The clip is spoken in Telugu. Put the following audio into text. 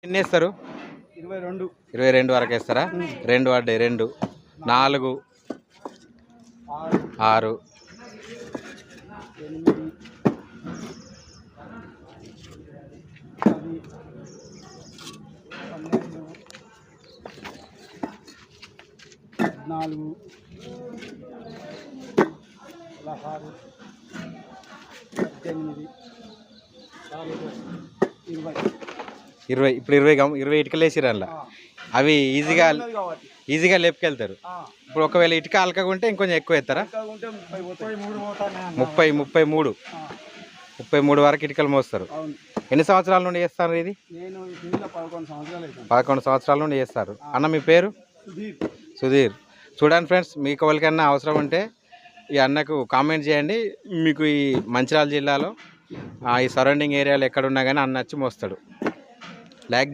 ఎన్ని వేస్తారు? 22. 22 వరకు వేస్తారా? 2 పడ్డాయి. 2 4 6 20. ఇప్పుడు 20 ఇటుకలు వేసిరు అందులో. అవి ఈజీగా లేపుకెళ్తారు. ఇప్పుడు ఒకవేళ ఇటుక అలకకుంటే ఇంకొంచెం ఎక్కువ వేస్తారా? 33 వరకు ఇటుకలు మోస్తారు. ఎన్ని సంవత్సరాల నుండి చేస్తారు ఇది? 11 సంవత్సరాల నుండి చేస్తారు. అన్న మీ పేరు? సుధీర్. చూడండి ఫ్రెండ్స్, మీకు ఎవరికైనా అవసరం ఉంటే ఈ అన్నకు కామెంట్ చేయండి. మీకు ఈ మంచిర్యాల జిల్లాలో ఈ సరౌండింగ్ ఏరియాలో ఎక్కడున్నా కానీ అన్న వచ్చి మోస్తాడు. లైక్